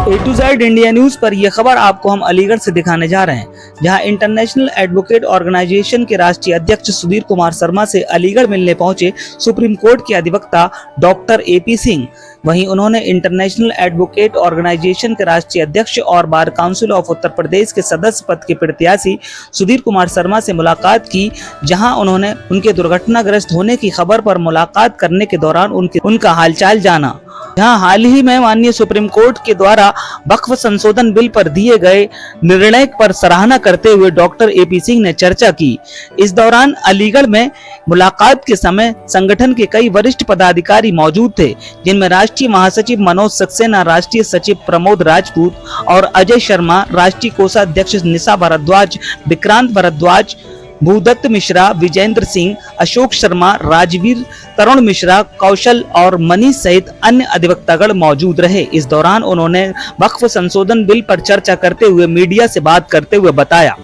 A to Z India news पर यह खबर आपको हम अलीगढ़ से दिखाने जा रहे हैं, जहां इंटरनेशनल एडवोकेट ऑर्गेनाइजेशन के राष्ट्रीय अध्यक्ष सुधीर कुमार शर्मा से अलीगढ़ मिलने पहुंचे सुप्रीम कोर्ट के अधिवक्ता डॉक्टर AP सिंह। वहीं उन्होंने इंटरनेशनल एडवोकेट ऑर्गेनाइजेशन के राष्ट्रीय अध्यक्ष और bar council of Uttar Pradesh के सदस्य पद के प्रत्याशी सुधीर कुमार शर्मा से मुलाकात की, जहां उन्होंने उनके दुर्घटनाग्रस्त होने की खबर पर मुलाकात करने के दौरान उनका हालचाल जाना। यहाँ हाल ही में माननीय सुप्रीम कोर्ट के द्वारा वक्फ संशोधन बिल पर दिए गए निर्णय पर सराहना करते हुए डॉक्टर AP सिंह ने चर्चा की। इस दौरान अलीगढ़ में मुलाकात के समय संगठन के कई वरिष्ठ पदाधिकारी मौजूद थे, जिनमें राष्ट्रीय महासचिव मनोज सक्सेना, राष्ट्रीय सचिव प्रमोद राजपूत और अजय शर्मा, राष्ट्रीय कोषाध्यक्ष निशा भारद्वाज, विक्रांत भारद्वाज, भूदत्त मिश्रा, विजेंद्र सिंह, अशोक शर्मा, राजवीर, तरुण मिश्रा, कौशल और मनीष सहित अन्य अधिवक्तागण मौजूद रहे। इस दौरान उन्होंने वक्फ संशोधन बिल पर चर्चा करते हुए मीडिया से बात करते हुए बताया,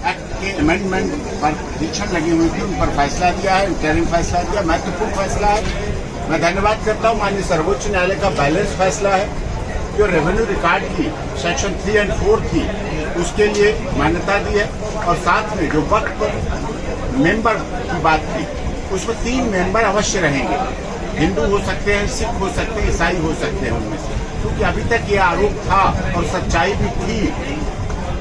एक्ट के अमेंडमेंट पर परीक्षण लगी हुई थी, उन पर फैसला दिया है, इंटरिम फैसला दिया, महत्वपूर्ण फैसला है। मैं धन्यवाद करता हूँ माननीय सर्वोच्च न्यायालय का बैलेंस फैसला है, जो रेवेन्यू रिकॉर्ड की सेक्शन 3 और 4 थी उसके लिए मान्यता दी है, और साथ में जो वक्फ मेंबर की बात थी उसमें 3 मेंबर अवश्य रहेंगे। हिंदू हो सकते हैं, सिख हो सकते हैं, ईसाई हो सकते हैं उनमें से, क्योंकि अभी तक ये आरोप था और सच्चाई भी थी,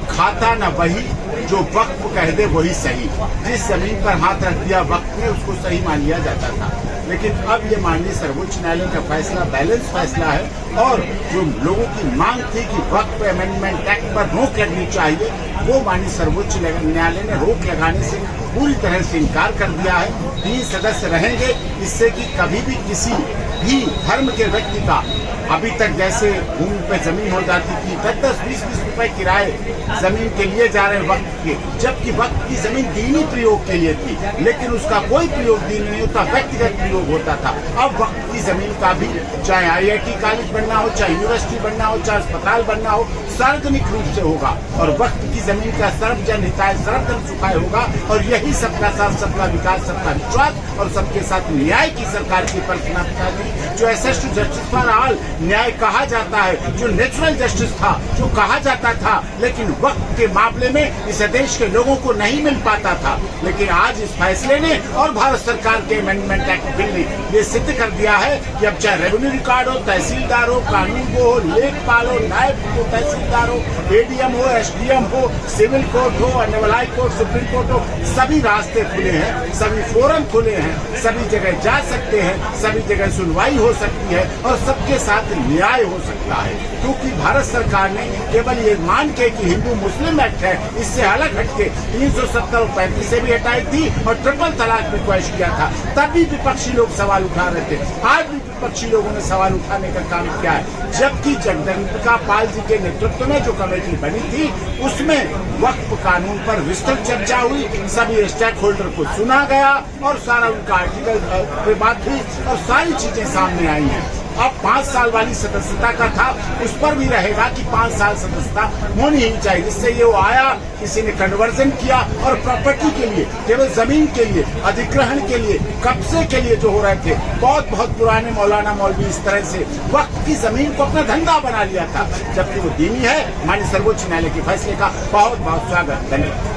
खाता न वही जो वक्फ कह दे वही सही। जिस जमीन पर हाथ रख दिया वक्फ ने उसको सही मान लिया जाता था, लेकिन अब ये माननीय सर्वोच्च न्यायालय का फैसला बैलेंस फैसला है, और जो लोगों की मांग थी कि वक्फ अमेंडमेंट एक्ट पर रोक लगनी चाहिए, वो माननीय सर्वोच्च न्यायालय ने रोक लगाने से पूरी तरह से इनकार कर दिया है। 3 सदस्य रहेंगे, इससे कि कभी भी किसी भी धर्म के व्यक्ति का अभी तक जैसे भूमि पे जमीन हो जाती थी, 10-20 रुपए किराए जमीन के लिए जा रहे वक्त के, जबकि वक्त की जमीन दीनी प्रयोग के लिए थी, लेकिन उसका कोई प्रयोग दीनी नहीं होता, व्यक्तिगत प्रयोग होता था। अब वक्त की जमीन का भी, चाहे IIT कॉलेज बनना हो, चाहे यूनिवर्सिटी बनना हो, चाहे अस्पताल बनना हो, सार्वजनिक रूप से होगा, और वक्त की जमीन का सर्वजन हिताय सर्वजन सुखाय होगा। और यही सबका साथ, सबका विकास, सबका विश्वास और सबके साथ न्याय की सरकार की कल्पना थी, जो एसेस्ट जस्टिस फॉर ऑल न्याय कहा जाता है, जो नेचुरल जस्टिस था, जो कहा जाता था, लेकिन वक्त के मामले में इस देश के लोगों को नहीं मिल पाता था। लेकिन आज इस फैसले ने और भारत सरकार के अमेंडमेंट एक्ट बिल ने ये सिद्ध कर दिया है कि अब चाहे रेवेन्यू रिकॉर्ड हो, तहसीलदार हो, कानून को हो, लेखपाल हो, नायब हो, तहसीलदार हो, ADM हो, SDM हो, सिविल कोर्ट हो, अन्य कोर्ट, सुप्रीम कोर्ट हो, सभी रास्ते खुले हैं, सभी फोरम खुले हैं, सभी जगह जा सकते हैं, सभी जगह सुनवाई हो सकती है और सबके साथ न्याय हो सकता है। क्योंकि भारत सरकार ने केवल ये मान के कि हिंदू मुस्लिम एक्ट है, इससे अलग हटके 370 और 35 से भी हटाई थी और ट्रिपल तलाक रिक्वेस्ट किया था, तब भी विपक्षी लोग सवाल उठा रहे थे। आज भी विपक्षी लोगों ने सवाल उठाने का काम किया है, जबकि जगदम्बिका पाल जी के नेतृत्व में जो कमेटी बनी थी उसमें वक्फ कानून पर विस्तृत चर्चा हुई, सभी स्टेक होल्डर को सुना गया और सारा उनका आर्टिकल पे बात हुई और सारी चीजें सामने आई हैं। अब 5 साल वाली सदस्यता का था, उस पर भी रहेगा कि 5 साल सदस्यता होनी ही चाहिए, जिससे ये वो आया, किसी ने कन्वर्जन किया और प्रॉपर्टी के लिए, केवल जमीन के लिए, अधिग्रहण के लिए, कब्जे के लिए जो हो रहे थे, बहुत पुराने मौलाना मौलवी इस तरह से वक्त की जमीन को अपना धंधा बना लिया था, जबकि वो दीनी है। माननीय सर्वोच्च न्यायालय के फैसले का बहुत स्वागत। धन्यवाद।